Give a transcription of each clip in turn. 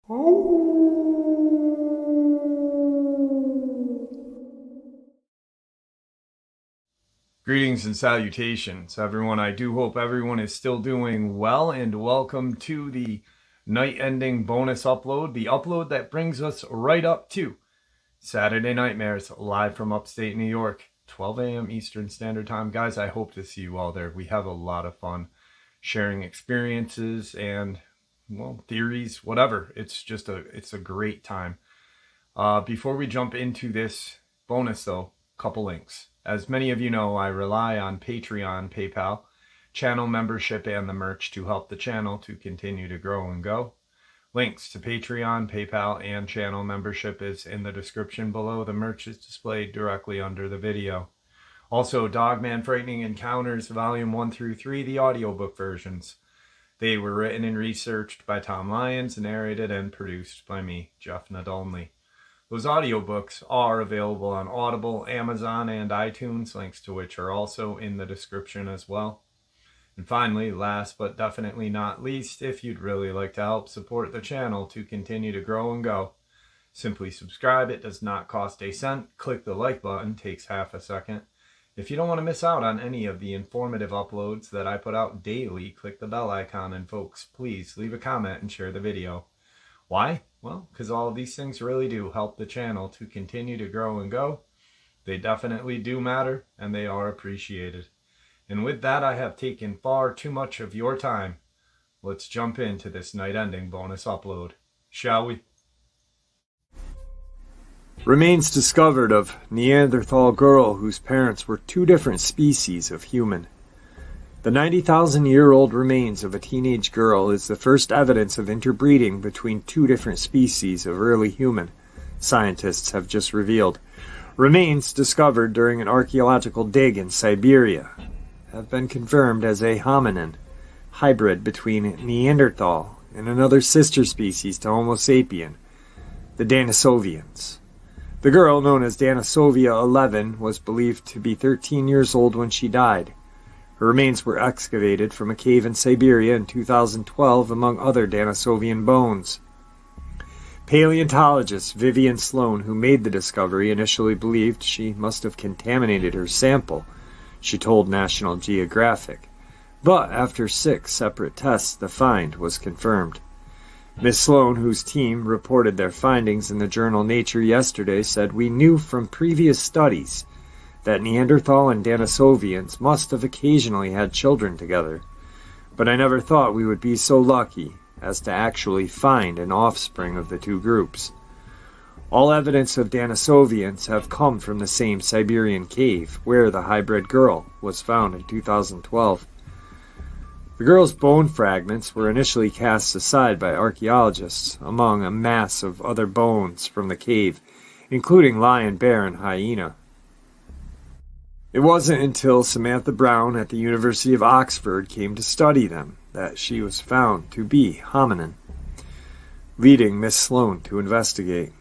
Greetings and salutations, everyone. I do hope everyone is still doing well, and welcome to the night ending bonus upload, the upload that brings us right up to Saturday Nightmares, live from upstate New York, 12 a.m. Eastern Standard Time. Guys, I hope to see you all there. We have a lot of fun sharing experiences and, well, theories, whatever. It's a great time. Before we jump into this bonus, though, couple links. As many of you know, I rely on Patreon, PayPal, channel membership, and the merch to help the channel to continue to grow and go. Links to Patreon, PayPal, and channel membership is in the description below. The merch is displayed directly under the video. Also, Dogman Frightening Encounters, Volume 1 through 3, the audiobook versions. They were written and researched by Tom Lyons, narrated and produced by me, Jeff Nadolny. Those audiobooks are available on Audible, Amazon, and iTunes, links to which are also in the description as well. And finally, last but definitely not least, if you'd really like to help support the channel to continue to grow and go, simply subscribe. It does not cost a cent. Click the like button, takes half a second. If you don't want to miss out on any of the informative uploads that I put out daily, click the bell icon, and folks, please leave a comment and share the video. Why? Well, because all of these things really do help the channel to continue to grow and go. They definitely do matter, and they are appreciated. And with that, I have taken far too much of your time. Let's jump into this night-ending bonus upload, shall we? Remains discovered of Neanderthal girl whose parents were two different species of human. The 90,000-year-old remains of a teenage girl is the first evidence of interbreeding between two different species of early human, scientists have just revealed. Remains discovered during an archaeological dig in Siberia have been confirmed as a hominin, hybrid between Neanderthal and another sister species to Homo sapien, the Denisovians. The girl, known as Denisovia 11, was believed to be 13 years old when she died. Her remains were excavated from a cave in Siberia in 2012, among other Denisovian bones. Paleontologist Vivian Sloan, who made the discovery, initially believed she must have contaminated her sample, she told National Geographic. But after 6 separate tests, the find was confirmed. Ms. Sloan, whose team reported their findings in the journal Nature yesterday, said, "We knew from previous studies that Neanderthal and Denisovians must have occasionally had children together, but I never thought we would be so lucky as to actually find an offspring of the two groups." All evidence of Denisovians have come from the same Siberian cave where the hybrid girl was found in 2012. The girl's bone fragments were initially cast aside by archaeologists among a mass of other bones from the cave, including lion, bear, and hyena. It wasn't until Samantha Brown at the University of Oxford came to study them that she was found to be hominin, leading Miss Sloan to investigate.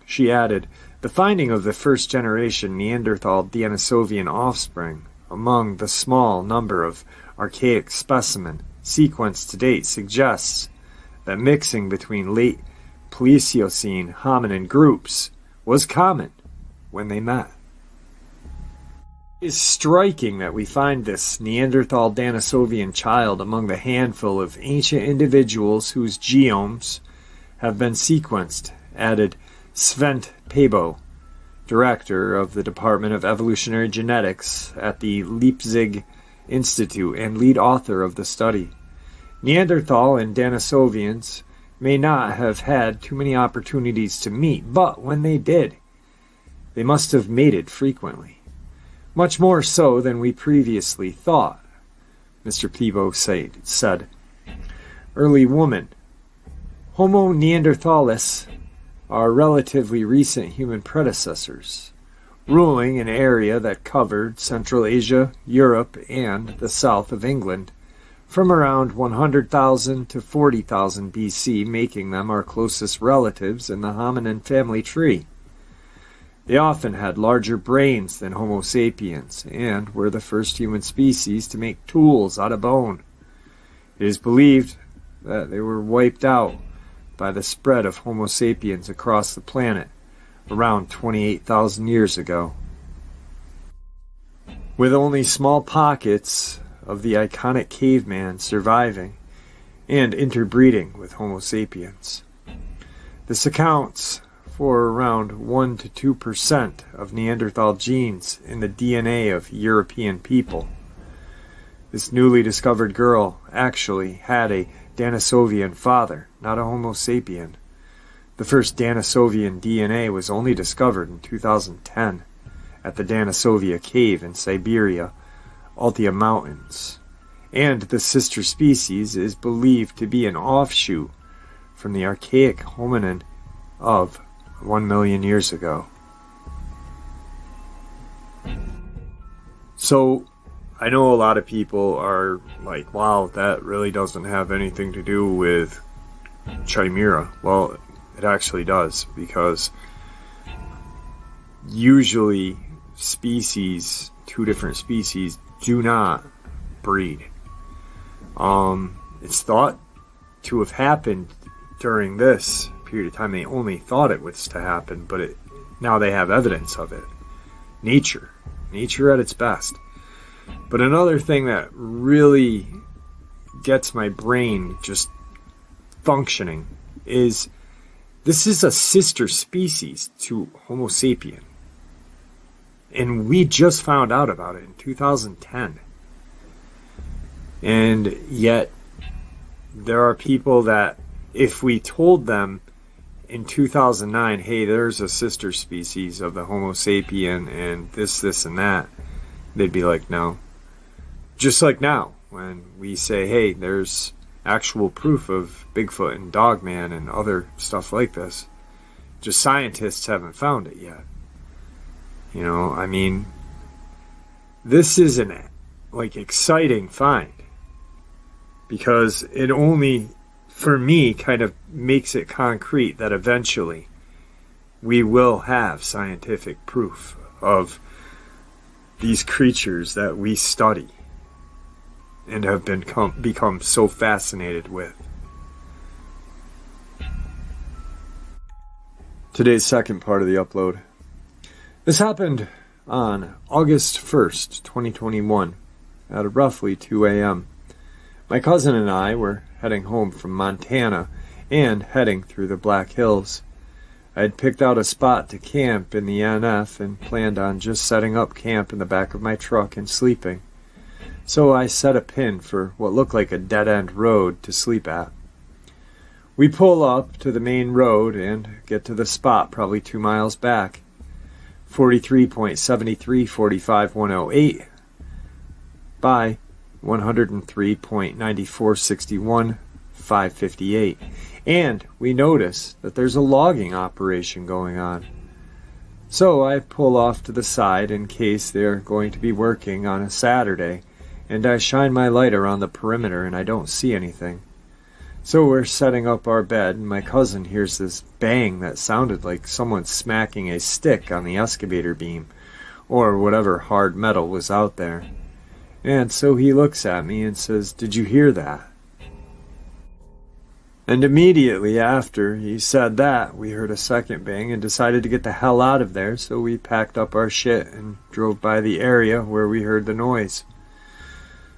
She added, "The finding of the first-generation Neanderthal Denisovian offspring among the small number of archaic specimen sequenced to date suggests that mixing between late Pleistocene hominin groups was common when they met." It is striking that we find this Neanderthal Denisovian child among the handful of ancient individuals whose genomes have been sequenced, added Svent Pabo, director of the Department of Evolutionary Genetics at the Leipzig Institute and lead author of the study. Neanderthal and Denisovians may not have had too many opportunities to meet, but when they did, they must have mated frequently. Much more so than we previously thought, Mr. Pebo said. Early woman. Homo neanderthalis are relatively recent human predecessors, ruling an area that covered Central Asia, Europe, and the south of England from around 100,000 to 40,000 BC, making them our closest relatives in the hominin family tree. They often had larger brains than Homo sapiens and were the first human species to make tools out of bone. It is believed that they were wiped out by the spread of Homo sapiens across the planet around 28,000 years ago, with only small pockets of the iconic caveman surviving and interbreeding with Homo sapiens. This accounts for around 1 to 2% of Neanderthal genes in the DNA of European people. This newly discovered girl actually had a Denisovian father, not a Homo sapien. The first Denisovian DNA was only discovered in 2010 at the Denisovia cave in Siberia, Altai Mountains, and the sister species is believed to be an offshoot from the archaic hominin of 1 million years ago. So, I know a lot of people are like, wow, that really doesn't have anything to do with Chimera. Well, it actually does, because usually two different species do not breed. It's thought to have happened during this period of time. They only thought it was to happen, but now they have evidence of it. Nature at its best. But another thing that really gets my brain just functioning is this is a sister species to Homo sapien. And we just found out about it in 2010. And yet, there are people that, if we told them in 2009, hey, there's a sister species of the Homo sapien and this, and that, they'd be like, no. Just like now, when we say, hey, there's actual proof of Bigfoot and Dogman and other stuff like this. Just scientists haven't found it yet. You know, I mean, this is an exciting find, because it only, for me, kind of makes it concrete that eventually we will have scientific proof of these creatures that we study and have become so fascinated with. Today's second part of the upload. This happened on August 1st, 2021, at roughly 2 a.m. My cousin and I were heading home from Montana and heading through the Black Hills. I had picked out a spot to camp in the NF and planned on just setting up camp in the back of my truck and sleeping. So I set a pin for what looked like a dead-end road to sleep at. We pull up to the main road and get to the spot probably 2 miles back. 43.73 45108 by 103.9461 558. And we notice that there's a logging operation going on. So I pull off to the side in case they're going to be working on a Saturday, and I shine my light around the perimeter and I don't see anything. So we're setting up our bed, and my cousin hears this bang that sounded like someone smacking a stick on the excavator beam, or whatever hard metal was out there. And so he looks at me and says, "Did you hear that?" And immediately after he said that, we heard a second bang and decided to get the hell out of there, so we packed up our shit and drove by the area where we heard the noise.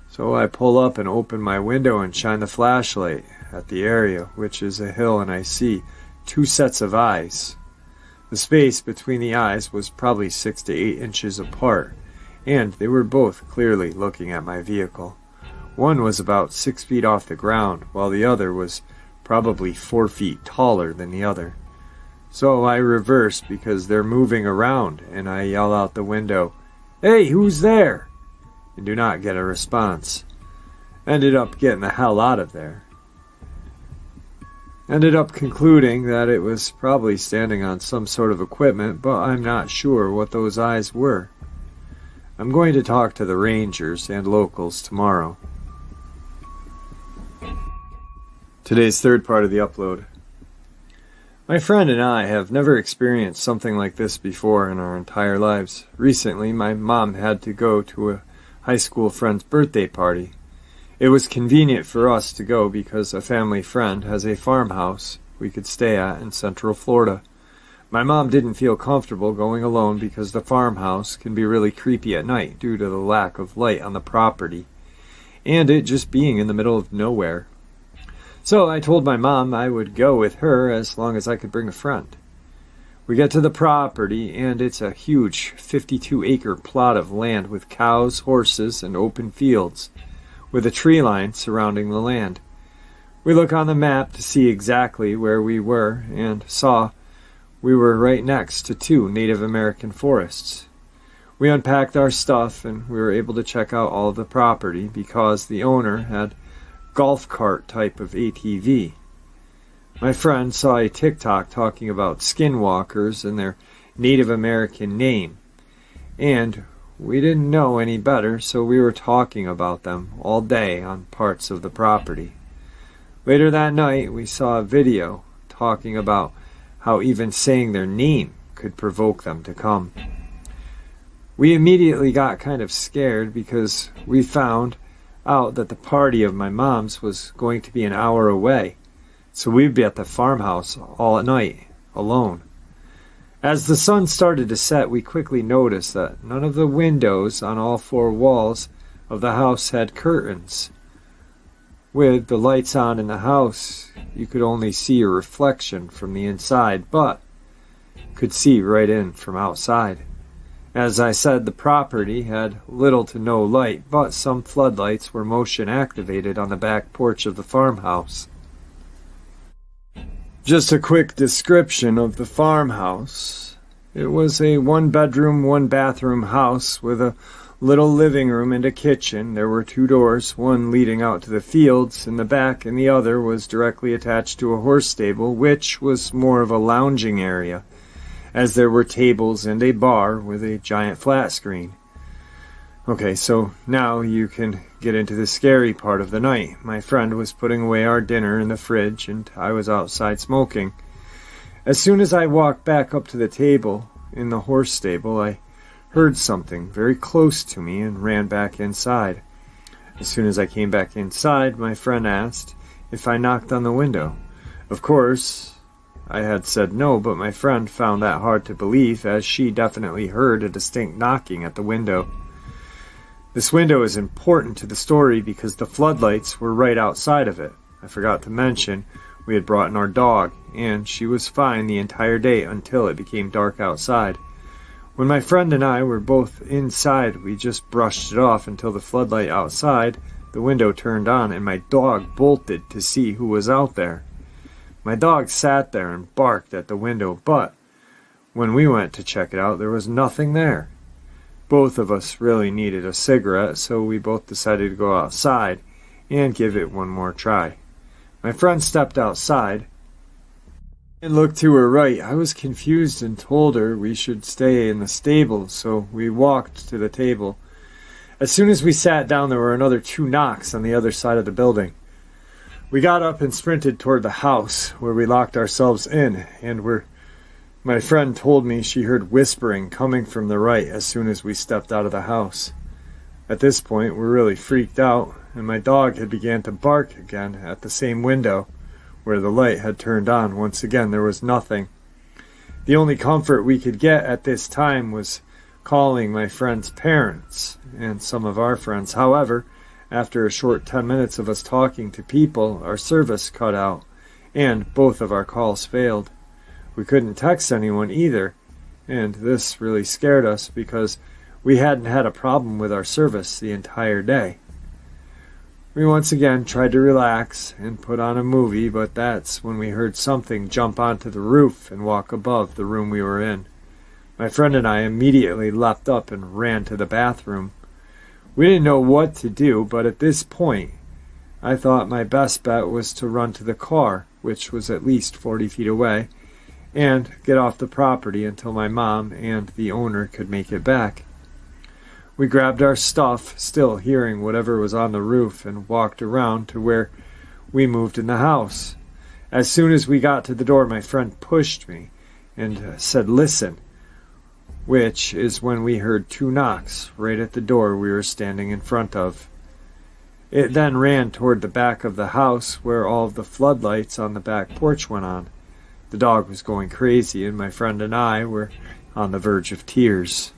So I pull up and open my window and shine the flashlight at the area, which is a hill, and I see 2 sets of eyes. The space between the eyes was probably 6 to 8 inches apart, and they were both clearly looking at my vehicle. One was about 6 feet off the ground, while the other was probably 4 feet taller than the other. So I reverse because they're moving around, and I yell out the window, "Hey, who's there?" and do not get a response. Ended up getting the hell out of there. Ended up concluding that it was probably standing on some sort of equipment, but I'm not sure what those eyes were. I'm going to talk to the rangers and locals tomorrow. Today's third part of the upload. My friend and I have never experienced something like this before in our entire lives. Recently, my mom had to go to a high school friend's birthday party. It was convenient for us to go because a family friend has a farmhouse we could stay at in Central Florida. My mom didn't feel comfortable going alone because the farmhouse can be really creepy at night due to the lack of light on the property, and it just being in the middle of nowhere. So I told my mom I would go with her as long as I could bring a friend. We get to the property, and it's a huge 52-acre plot of land with cows, horses, and open fields, with a tree line surrounding the land. We look on the map to see exactly where we were, and saw we were right next to 2 Native American forests. We unpacked our stuff, and we were able to check out all of the property because the owner had golf cart type of ATV. My friend saw a TikTok talking about skinwalkers and their Native American name, and we didn't know any better, so we were talking about them all day on parts of the property. Later that night, we saw a video talking about how even saying their name could provoke them to come. We immediately got kind of scared because we found out that the party of my mom's was going to be an hour away, so we'd be at the farmhouse all at night, alone. As the sun started to set, we quickly noticed that none of the windows on all 4 walls of the house had curtains. With the lights on in the house, you could only see a reflection from the inside, but could see right in from outside. As I said, the property had little to no light, but some floodlights were motion activated on the back porch of the farmhouse. Just a quick description of the farmhouse. It was a 1-bedroom, 1-bathroom house with a little living room and a kitchen. There were 2 doors, one leading out to the fields in the back, and the other was directly attached to a horse stable, which was more of a lounging area, as there were tables and a bar with a giant flat screen. Okay, so now you can get into the scary part of the night. My friend was putting away our dinner in the fridge, and I was outside smoking. As soon as I walked back up to the table in the horse stable, I heard something very close to me and ran back inside. As soon as I came back inside, my friend asked if I knocked on the window. Of course, I had said no, but my friend found that hard to believe, as she definitely heard a distinct knocking at the window. This window is important to the story because the floodlights were right outside of it. I forgot to mention we had brought in our dog, and she was fine the entire day until it became dark outside. When my friend and I were both inside, we just brushed it off until the floodlight outside, the window turned on, and my dog bolted to see who was out there. My dog sat there and barked at the window, but when we went to check it out, there was nothing there. Both of us really needed a cigarette, so we both decided to go outside and give it one more try. My friend stepped outside and looked to her right. I was confused and told her we should stay in the stable, so we walked to the table. As soon as we sat down, there were another 2 knocks on the other side of the building. We got up and sprinted toward the house, where we locked ourselves in, and my friend told me she heard whispering coming from the right as soon as we stepped out of the house. At this point, we're really freaked out, and my dog had began to bark again at the same window where the light had turned on. Once again, there was nothing. The only comfort we could get at this time was calling my friend's parents and some of our friends. However, after a short 10 minutes of us talking to people, our service cut out, and both of our calls failed. We couldn't text anyone either, and this really scared us because we hadn't had a problem with our service the entire day. We once again tried to relax and put on a movie, but that's when we heard something jump onto the roof and walk above the room we were in. My friend and I immediately leapt up and ran to the bathroom. We didn't know what to do, but at this point, I thought my best bet was to run to the car, which was at least 40 feet away, and get off the property until my mom and the owner could make it back. We grabbed our stuff, still hearing whatever was on the roof, and walked around to where we moved in the house. As soon as we got to the door, my friend pushed me and said, "Listen," which is when we heard 2 knocks right at the door we were standing in front of. It then ran toward the back of the house where all of the floodlights on the back porch went on. The dog was going crazy, and my friend and I were on the verge of tears.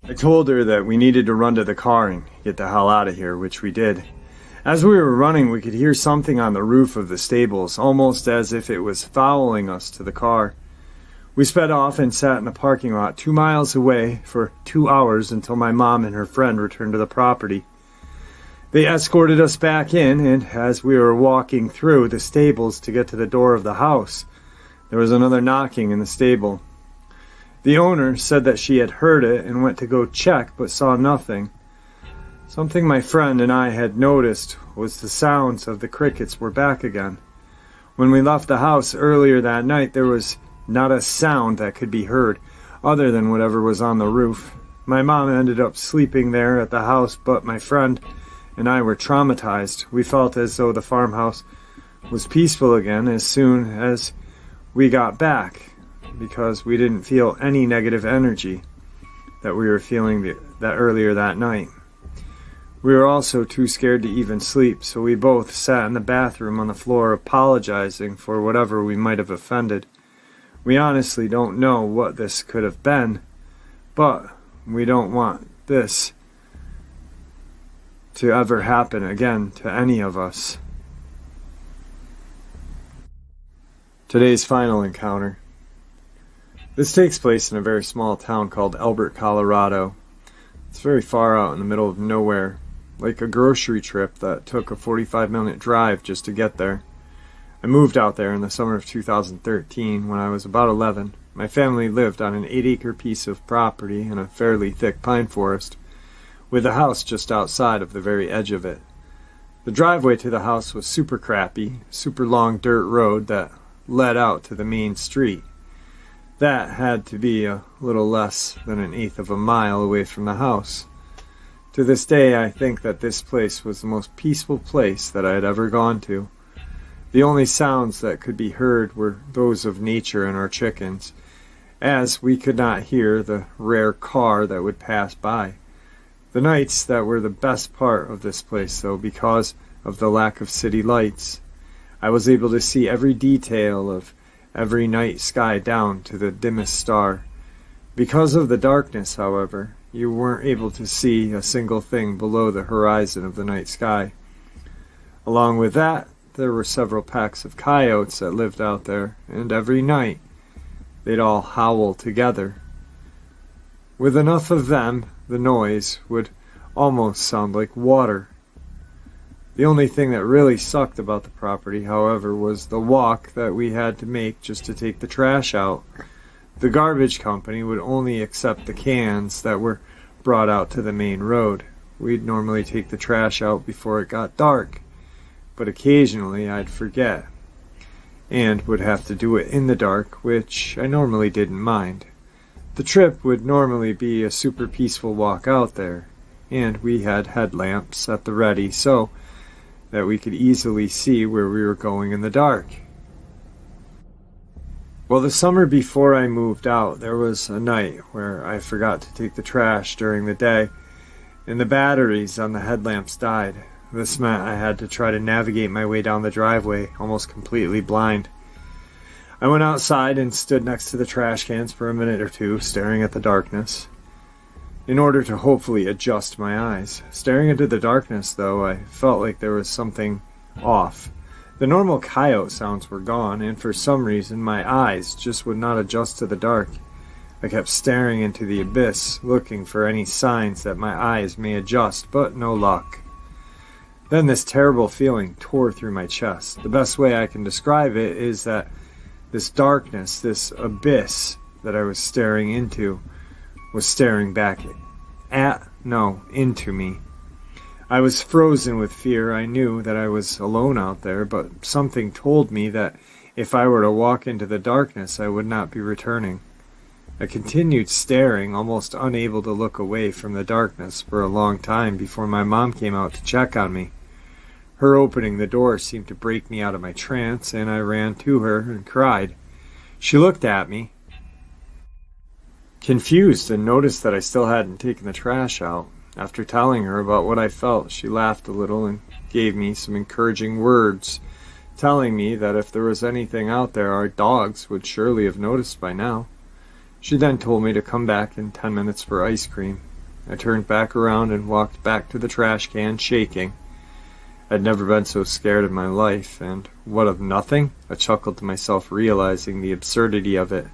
I told her that we needed to run to the car and get the hell out of here, which we did. As we were running, we could hear something on the roof of the stables, almost as if it was following us to the car. We sped off and sat in the parking lot 2 miles away for 2 hours until my mom and her friend returned to the property. They escorted us back in, and as we were walking through the stables to get to the door of the house, there was another knocking in the stable. The owner said that she had heard it and went to go check but saw nothing. Something my friend and I had noticed was the sounds of the crickets were back again. When we left the house earlier that night, there was not a sound that could be heard other than whatever was on the roof. My mom ended up sleeping there at the house, but my friend and I were traumatized. We felt as though the farmhouse was peaceful again as soon as we got back, because we didn't feel any negative energy that we were feeling that earlier that night. We were also too scared to even sleep, so we both sat in the bathroom on the floor apologizing for whatever we might have offended. We honestly don't know what this could have been, but we don't want this to ever happen again to any of us. Today's final encounter. This takes place in a very small town called Elbert, Colorado. It's very far out in the middle of nowhere, like a grocery trip that took a 45-minute drive just to get there. I moved out there in the summer of 2013 when I was about 11. My family lived on an 8-acre piece of property in a fairly thick pine forest, with a house just outside of the very edge of it. The driveway to the house was super crappy, super long dirt road that led out to the main street. That had to be a little less than 1/8 of a mile away from the house. To this day, I think that this place was the most peaceful place that I had ever gone to. The only sounds that could be heard were those of nature and our chickens, as we could not hear the rare car that would pass by. The nights that were the best part of this place, though, because of the lack of city lights. I was able to see every detail of every night sky down to the dimmest star. Because of the darkness, however, you weren't able to see a single thing below the horizon of the night sky. Along with that, there were several packs of coyotes that lived out there, and every night they'd all howl together. With enough of them, the noise would almost sound like water. The only thing that really sucked about the property, however, was the walk that we had to make just to take the trash out. The garbage company would only accept the cans that were brought out to the main road. We'd normally take the trash out before it got dark, but occasionally I'd forget and would have to do it in the dark, which I normally didn't mind. The trip would normally be a super peaceful walk out there, and we had headlamps at the ready so that we could easily see where we were going in the dark. Well, the summer before I moved out, there was a night where I forgot to take the trash during the day, and the batteries on the headlamps died. This meant I had to try to navigate my way down the driveway, almost completely blind. I went outside and stood next to the trash cans for a minute or two, staring at the darkness, in order to hopefully adjust my eyes. Staring into the darkness, though, I felt like there was something off. The normal coyote sounds were gone, and for some reason my eyes just would not adjust to the dark. I kept staring into the abyss, looking for any signs that my eyes may adjust, but no luck. Then this terrible feeling tore through my chest. The best way I can describe it is that this darkness, this abyss that I was staring into, was staring back into me. I was frozen with fear. I knew that I was alone out there, but something told me that if I were to walk into the darkness, I would not be returning. I continued staring, almost unable to look away from the darkness for a long time before my mom came out to check on me. Her opening the door seemed to break me out of my trance, and I ran to her and cried. She looked at me, confused, and noticed that I still hadn't taken the trash out. After telling her about what I felt, she laughed a little and gave me some encouraging words, telling me that if there was anything out there, our dogs would surely have noticed by now. She then told me to come back in 10 minutes for ice cream. I turned back around and walked back to the trash can, shaking. I'd never been so scared in my life, and what of nothing? I chuckled to myself, realizing the absurdity of it.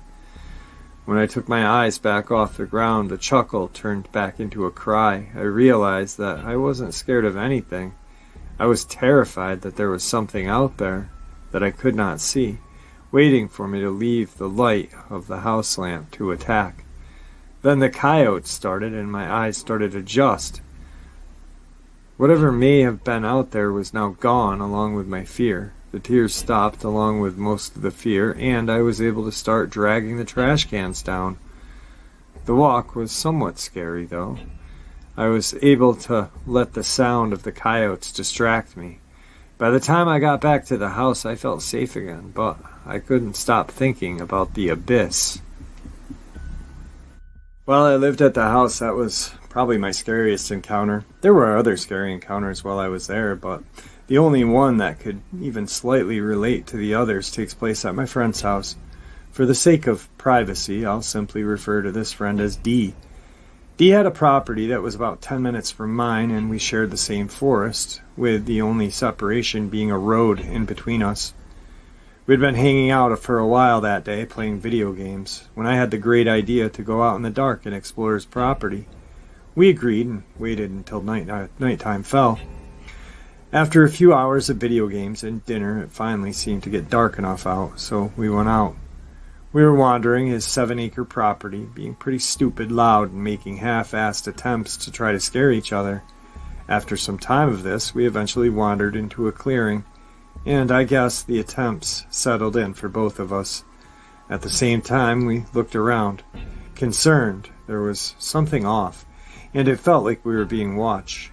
When I took my eyes back off the ground, the chuckle turned back into a cry. I realized that I wasn't scared of anything. I was terrified that there was something out there that I could not see, waiting for me to leave the light of the house lamp to attack. Then the coyotes started, and my eyes started to adjust. Whatever may have been out there was now gone, along with my fear. The tears stopped along with most of the fear, and I was able to start dragging the trash cans down. The walk was somewhat scary, though. I was able to let the sound of the coyotes distract me. By the time I got back to the house, I felt safe again, but I couldn't stop thinking about the abyss. While I lived at the house, that was probably my scariest encounter. There were other scary encounters while I was there, but the only one that could even slightly relate to the others takes place at my friend's house. For the sake of privacy, I'll simply refer to this friend as D. D had a property that was about 10 minutes from mine, and we shared the same forest, with the only separation being a road in between us. We'd been hanging out for a while that day, playing video games, when I had the great idea to go out in the dark and explore his property. We agreed and waited until nighttime fell. After a few hours of video games and dinner, it finally seemed to get dark enough out, so we went out. We were wandering his 7-acre property, being pretty stupid, loud, and making half-assed attempts to try to scare each other. After some time of this, we eventually wandered into a clearing, and I guess the attempts settled in for both of us. At the same time, we looked around. Concerned, there was something off, and it felt like we were being watched.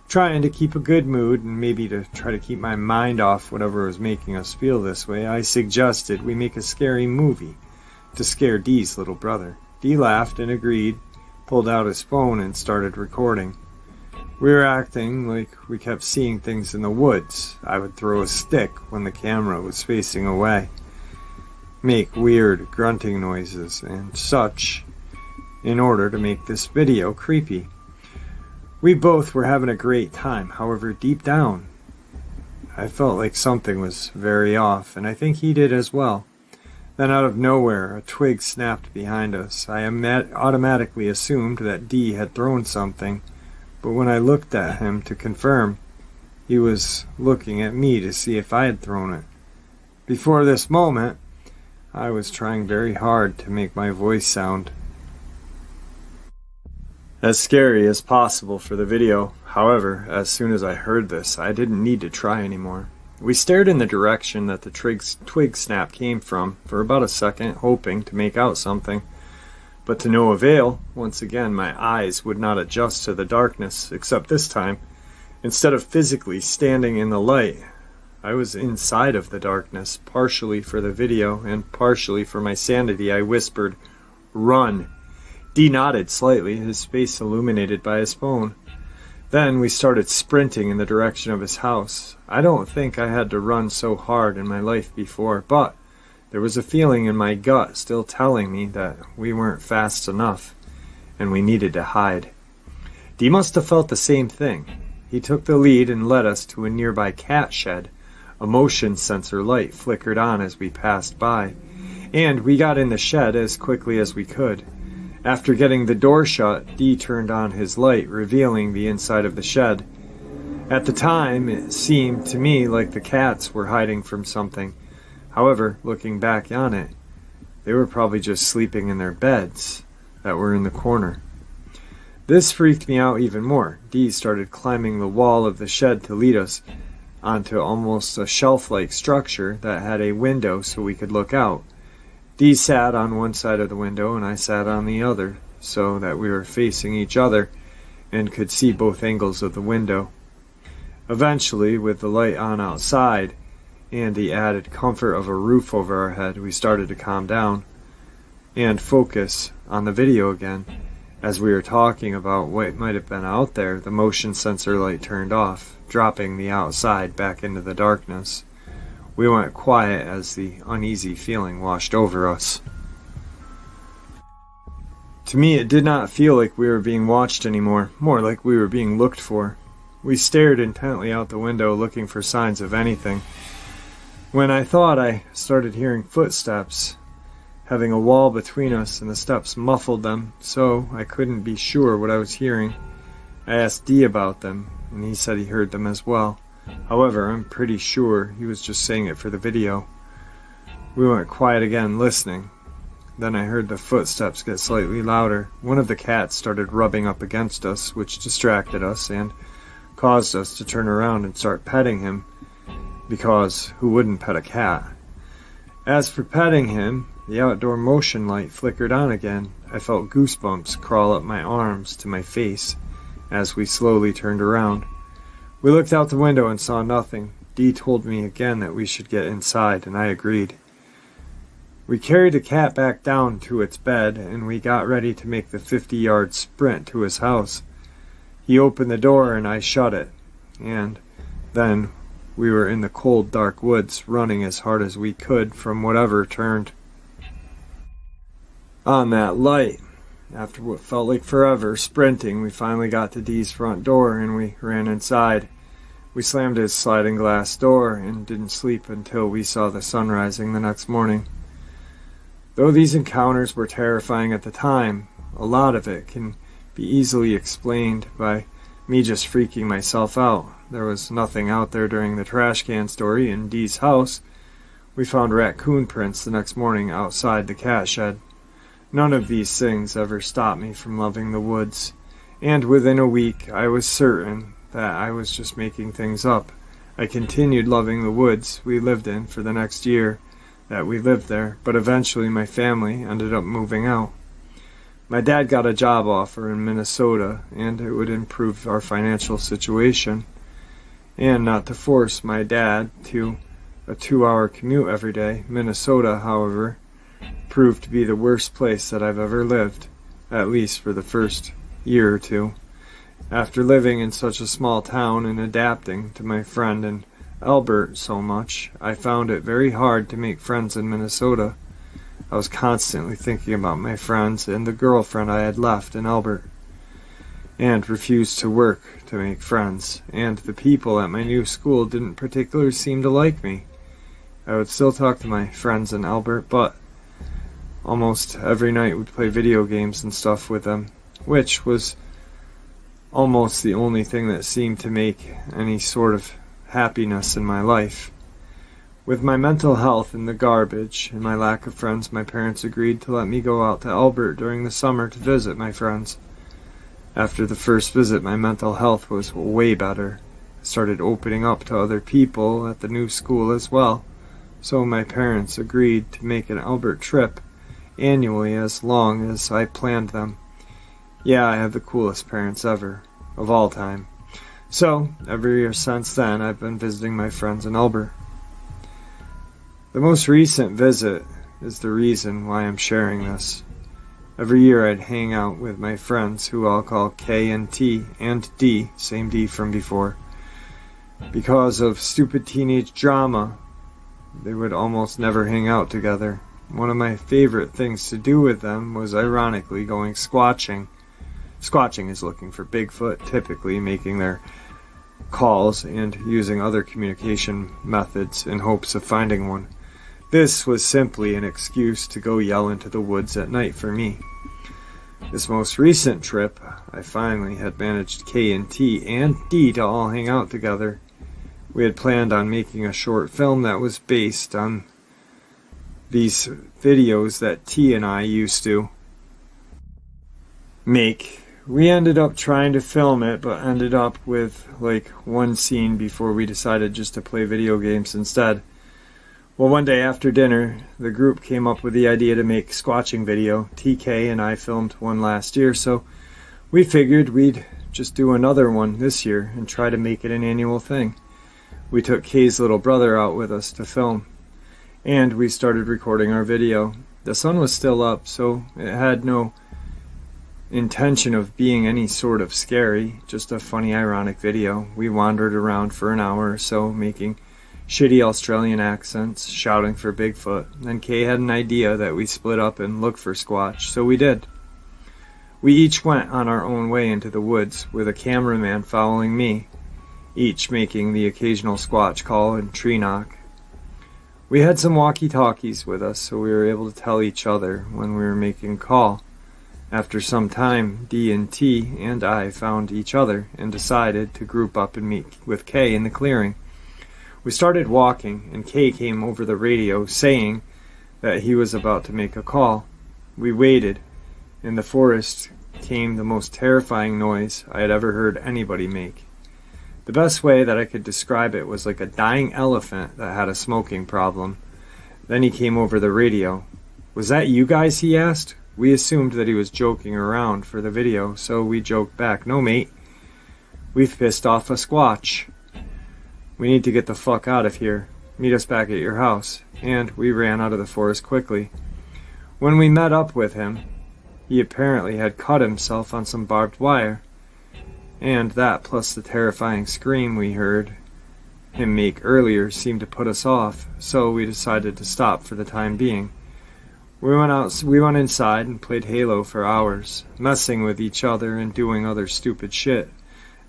Trying to keep a good mood and maybe to try to keep my mind off whatever was making us feel this way, I suggested we make a scary movie to scare Dee's little brother. Dee laughed and agreed, pulled out his phone and started recording. We were acting like we kept seeing things in the woods. I would throw a stick when the camera was facing away, make weird grunting noises and such in order to make this video creepy. We both were having a great time. However, deep down, I felt like something was very off, and I think he did as well. Then out of nowhere, a twig snapped behind us. I automatically assumed that Dee had thrown something, but when I looked at him to confirm, he was looking at me to see if I had thrown it. Before this moment, I was trying very hard to make my voice sound as scary as possible for the video. However, as soon as I heard this, I didn't need to try anymore. We stared in the direction that the twig snap came from for about a second, hoping to make out something. But to no avail. Once again, my eyes would not adjust to the darkness, except this time, instead of physically standing in the light, I was inside of the darkness, partially for the video and partially for my sanity. I whispered, "Run!" Dee nodded slightly, his face illuminated by his phone. Then we started sprinting in the direction of his house. I don't think I had to run so hard in my life before, but there was a feeling in my gut still telling me that we weren't fast enough, and we needed to hide. Dee must have felt the same thing. He took the lead and led us to a nearby cat shed. A motion sensor light flickered on as we passed by, and we got in the shed as quickly as we could. After getting the door shut, Dee turned on his light, revealing the inside of the shed. At the time, it seemed to me like the cats were hiding from something. However, looking back on it, they were probably just sleeping in their beds that were in the corner. This freaked me out even more. Dee started climbing the wall of the shed to lead us onto almost a shelf-like structure that had a window so we could look out. Dee sat on one side of the window and I sat on the other, so that we were facing each other and could see both angles of the window. Eventually, with the light on outside and the added comfort of a roof over our head, we started to calm down and focus on the video again. As we were talking about what might have been out there, the motion sensor light turned off, dropping the outside back into the darkness. We went quiet as the uneasy feeling washed over us. To me, it did not feel like we were being watched anymore, more like we were being looked for. We stared intently out the window, looking for signs of anything. When I thought I started hearing footsteps, having a wall between us, and the steps muffled them, so I couldn't be sure what I was hearing. I asked Dee about them, and he said he heard them as well. However, I'm pretty sure he was just saying it for the video. We went quiet again, listening. Then I heard the footsteps get slightly louder. One of the cats started rubbing up against us, which distracted us and caused us to turn around and start petting him, because who wouldn't pet a cat? As for petting him, the outdoor motion light flickered on again. I felt goosebumps crawl up my arms to my face as we slowly turned around. We looked out the window and saw nothing. Dee told me again that we should get inside, and I agreed. We carried the cat back down to its bed, and we got ready to make the 50-yard sprint to his house. He opened the door, and I shut it, and then we were in the cold, dark woods, running as hard as we could from whatever turned on that light. After what felt like forever sprinting, we finally got to Dee's front door, and we ran inside. We slammed his sliding glass door and didn't sleep until we saw the sun rising the next morning. Though these encounters were terrifying at the time, a lot of it can be easily explained by me just freaking myself out. There was nothing out there during the trash can story in Dee's house. We found raccoon prints the next morning outside the cat shed. None of these things ever stopped me from loving the woods, and within a week I was certain that I was just making things up. I continued loving the woods we lived in for the next year that we lived there, but eventually my family ended up moving out. My dad got a job offer in Minnesota, and it would improve our financial situation. And not to force my dad to a 2-hour commute every day, Minnesota, however, proved to be the worst place that I've ever lived, at least for the first year or two. After living in such a small town and adapting to my friend in Elbert so much, I found it very hard to make friends in Minnesota. I was constantly thinking about my friends and the girlfriend I had left in Elbert, and refused to work to make friends, and the people at my new school didn't particularly seem to like me. I would still talk to my friends in Elbert, but almost every night we'd play video games and stuff with them, which was almost the only thing that seemed to make any sort of happiness in my life. With my mental health in the garbage and my lack of friends, my parents agreed to let me go out to Elbert during the summer to visit my friends. After the first visit, my mental health was way better. I started opening up to other people at the new school as well, so my parents agreed to make an Elbert trip annually as long as I planned them. Yeah, I have the coolest parents ever, of all time. So, every year since then, I've been visiting my friends in Elbert. The most recent visit is the reason why I'm sharing this. Every year I'd hang out with my friends, who I'll call K and T, and D, same D from before. Because of stupid teenage drama, they would almost never hang out together. One of my favorite things to do with them was ironically going squatching. Squatching is looking for Bigfoot, typically making their calls and using other communication methods in hopes of finding one. This was simply an excuse to go yell into the woods at night for me. This most recent trip, I finally had managed K and T and D to all hang out together. We had planned on making a short film that was based on these videos that T and I used to make. We ended up trying to film it, but ended up with like one scene before we decided just to play video games instead. Well, one day after dinner, the group came up with the idea to make squatching video. TK and I filmed one last year, so we figured we'd just do another one this year and try to make it an annual thing. We took Kay's little brother out with us to film, and we started recording our video. The sun was still up, so it had no intention of being any sort of scary, just a funny, ironic video. We wandered around for an hour or so, making shitty Australian accents, shouting for Bigfoot. Then Kay had an idea that we split up and look for Squatch, so we did. We each went on our own way into the woods, with a cameraman following me, each making the occasional Squatch call and tree knock. We had some walkie-talkies with us, so we were able to tell each other when we were making a call. After some time, D and T and I found each other and decided to group up and meet with Kay in the clearing. We started walking, and Kay came over the radio saying that he was about to make a call. We waited. In the forest came the most terrifying noise I had ever heard anybody make. The best way that I could describe it was like a dying elephant that had a smoking problem. Then he came over the radio. "Was that you guys?" he asked. We assumed that he was joking around for the video, so we joked back, "No, mate. We've pissed off a Squatch. We need to get the fuck out of here. Meet us back at your house." And we ran out of the forest quickly. When we met up with him, he apparently had cut himself on some barbed wire. And that, plus the terrifying scream we heard him make earlier, seemed to put us off, so we decided to stop for the time being. We went inside and played Halo for hours, messing with each other and doing other stupid shit,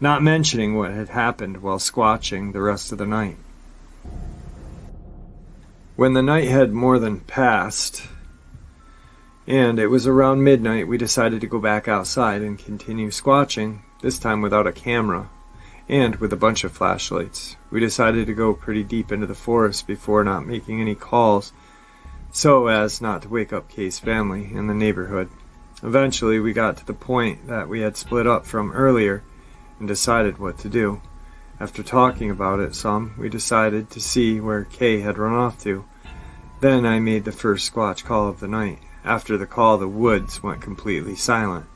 not mentioning what had happened while squatching the rest of the night. When the night had more than passed, and it was around midnight, we decided to go back outside and continue squatching, this time without a camera, and with a bunch of flashlights. We decided to go pretty deep into the forest before not making any calls, so as not to wake up Kay's family in the neighborhood. Eventually, we got to the point that we had split up from earlier and decided what to do. After talking about it some, we decided to see where Kay had run off to. Then I made the first Squatch call of the night. After the call, the woods went completely silent.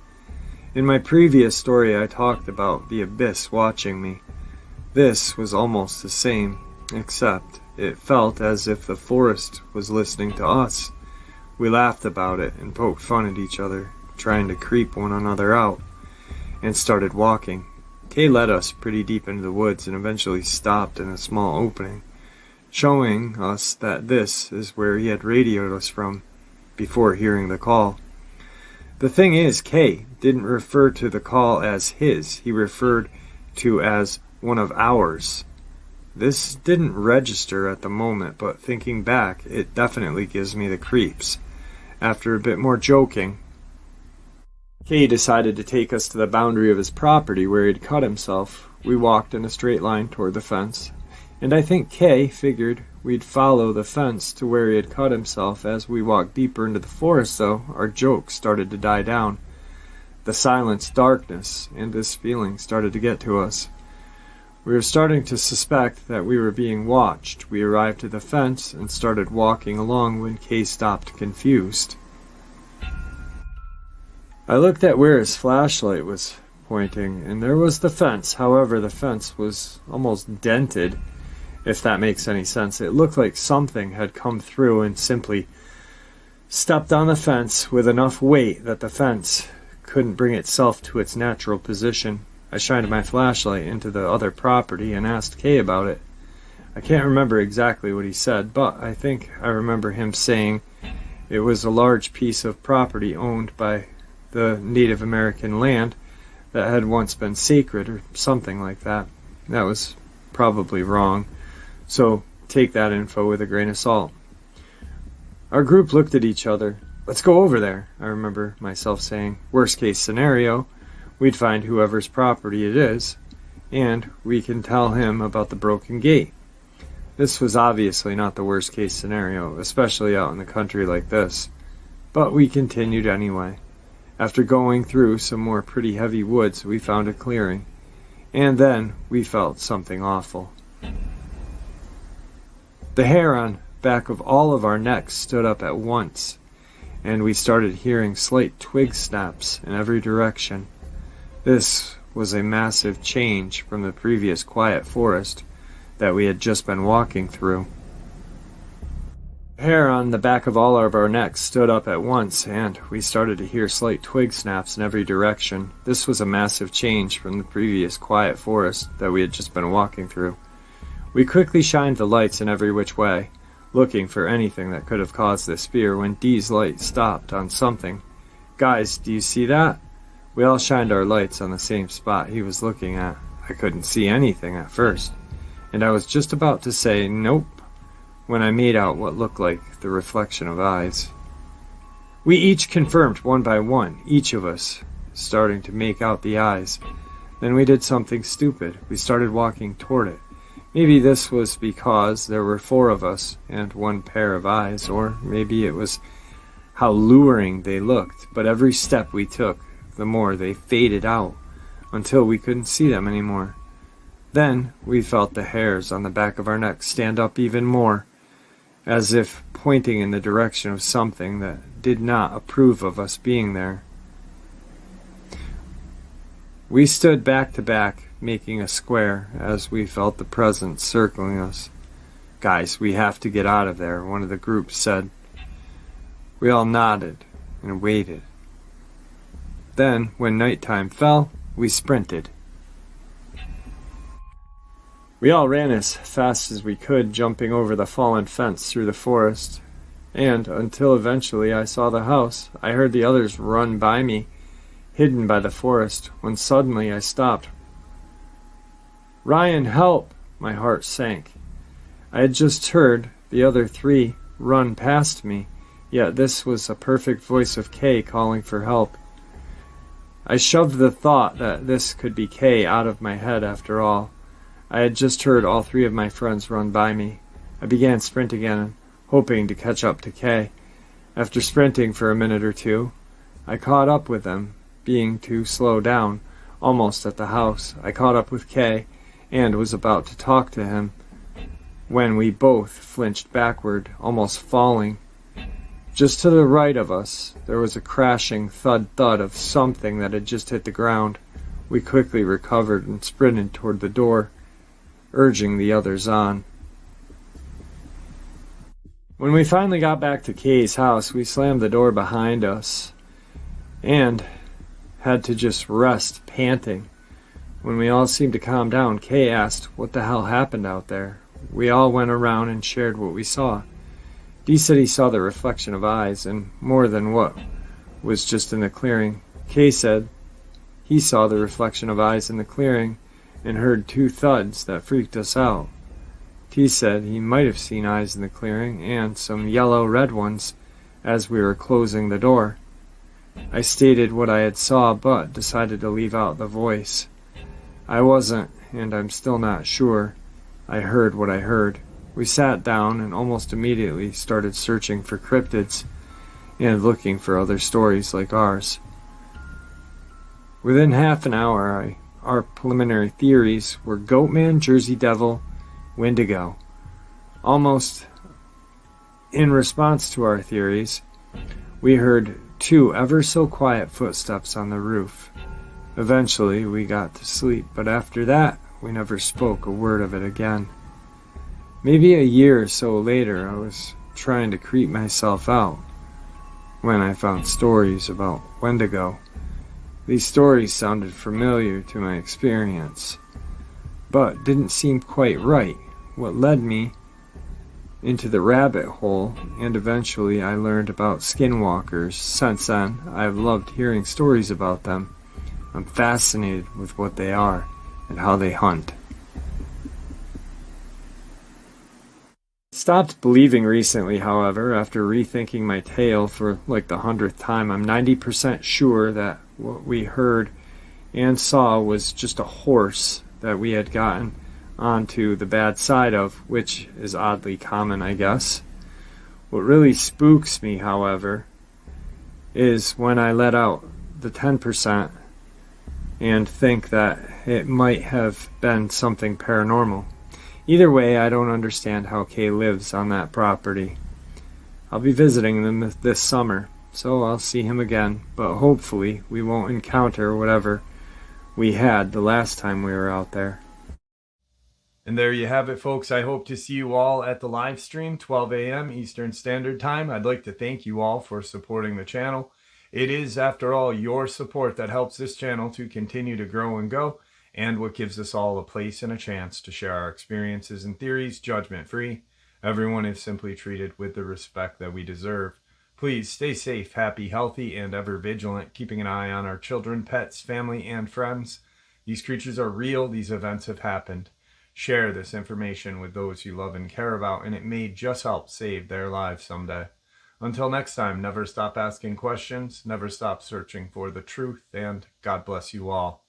In my previous story, I talked about the abyss watching me. This was almost the same, except it felt as if the forest was listening to us. We laughed about it and poked fun at each other, trying to creep one another out, and started walking. Kay led us pretty deep into the woods and eventually stopped in a small opening, showing us that this is where he had radioed us from before hearing the call. The thing is, Kay didn't refer to the call as his. He referred to as one of ours. This didn't register at the moment, but thinking back, it definitely gives me the creeps. After a bit more joking, Kay decided to take us to the boundary of his property where he'd cut himself. We walked in a straight line toward the fence, and I think Kay figured we'd follow the fence to where he had cut himself. As we walked deeper into the forest, though, our jokes started to die down. The silence, darkness, and this feeling started to get to us. We were starting to suspect that we were being watched. We arrived at the fence and started walking along when Kay stopped, confused. I looked at where his flashlight was pointing, and there was the fence. However, the fence was almost dented, if that makes any sense. It looked like something had come through and simply stepped on the fence with enough weight that the fence couldn't bring itself to its natural position. I shined my flashlight into the other property and asked Kay about it. I can't remember exactly what he said, but I think I remember him saying it was a large piece of property owned by the Native American land that had once been sacred or something like that. That was probably wrong, so take that info with a grain of salt. Our group looked at each other. "Let's go over there," I remember myself saying. Worst case scenario, we'd find whoever's property it is, and we can tell him about the broken gate. This was obviously not the worst case scenario, especially out in the country like this, but we continued anyway. After going through some more pretty heavy woods, we found a clearing, and then we felt something awful. The hair on back of all of our necks stood up at once, and we started hearing slight twig snaps in every direction. This was a massive change from the previous quiet forest that we had just been walking through. The hair on the back of all of our necks stood up at once, and we started to hear slight twig snaps in every direction. This was a massive change from the previous quiet forest that we had just been walking through. We quickly shined the lights in every which way, looking for anything that could have caused this fear, when Dee's light stopped on something. "Guys, do you see that?" We all shined our lights on the same spot he was looking at. I couldn't see anything at first, and I was just about to say nope when I made out what looked like the reflection of eyes. We each confirmed one by one, each of us starting to make out the eyes. Then we did something stupid. We started walking toward it. Maybe this was because there were 4 of us and one pair of eyes, or maybe it was how luring they looked, but every step we took, the more they faded out, until we couldn't see them anymore. Then we felt the hairs on the back of our necks stand up even more, as if pointing in the direction of something that did not approve of us being there. We stood back to back, making a square, as we felt the presence circling us. "Guys, we have to get out of there," one of the group said. We all nodded and waited. Then, when nighttime fell, we sprinted. We all ran as fast as we could, jumping over the fallen fence through the forest, and until eventually I saw the house. I heard the others run by me, hidden by the forest, when suddenly I stopped. "Ryan, help!" My heart sank. I had just heard the other 3 run past me, yet this was a perfect voice of Kay calling for help. I shoved the thought that this could be Kay out of my head after all. I had just heard all 3 of my friends run by me. I began sprinting again, hoping to catch up to Kay. After sprinting for a minute or 2, I caught up with them, being too slow down. Almost at the house, I caught up with Kay and was about to talk to him when we both flinched backward, almost falling. Just to the right of us, there was a crashing thud of something that had just hit the ground. We quickly recovered and sprinted toward the door, urging the others on. When we finally got back to Kay's house, we slammed the door behind us and had to just rest, panting. When we all seemed to calm down, Kay asked what the hell happened out there. We all went around and shared what we saw. Dee said he saw the reflection of eyes, and more than what was just in the clearing. Kay said he saw the reflection of eyes in the clearing and heard 2 thuds that freaked us out. T said he might have seen eyes in the clearing and some yellow-red ones as we were closing the door. I stated what I had saw, but decided to leave out the voice. I wasn't, and I'm still not sure, I heard what I heard. We sat down and almost immediately started searching for cryptids and looking for other stories like ours. Within half an hour, our preliminary theories were Goatman, Jersey Devil, Wendigo. Almost in response to our theories, we heard 2 ever-so-quiet footsteps on the roof. Eventually, we got to sleep, but after that, we never spoke a word of it again. Maybe a year or so later, I was trying to creep myself out when I found stories about Wendigo. These stories sounded familiar to my experience, but didn't seem quite right. What led me into the rabbit hole, and eventually I learned about skinwalkers. Since then, I've loved hearing stories about them. I'm fascinated with what they are and how they hunt. Stopped believing recently, however, after rethinking my tale for like the 100th time. I'm 90% sure that what we heard and saw was just a horse that we had gotten onto the bad side of, which is oddly common, I guess. What really spooks me, however, is when I let out the 10% and think that it might have been something paranormal. Either way, I don't understand how Kay lives on that property. I'll be visiting them this summer, so I'll see him again, but hopefully we won't encounter whatever we had the last time we were out there. And there you have it, folks. I hope to see you all at the live stream, 12 a.m. Eastern Standard Time. I'd like to thank you all for supporting the channel. It is, after all, your support that helps this channel to continue to grow and go, and what gives us all a place and a chance to share our experiences and theories judgment-free. Everyone is simply treated with the respect that we deserve. Please stay safe, happy, healthy, and ever vigilant, keeping an eye on our children, pets, family, and friends. These creatures are real. These events have happened. Share this information with those you love and care about, and it may just help save their lives someday. Until next time, never stop asking questions, never stop searching for the truth, and God bless you all.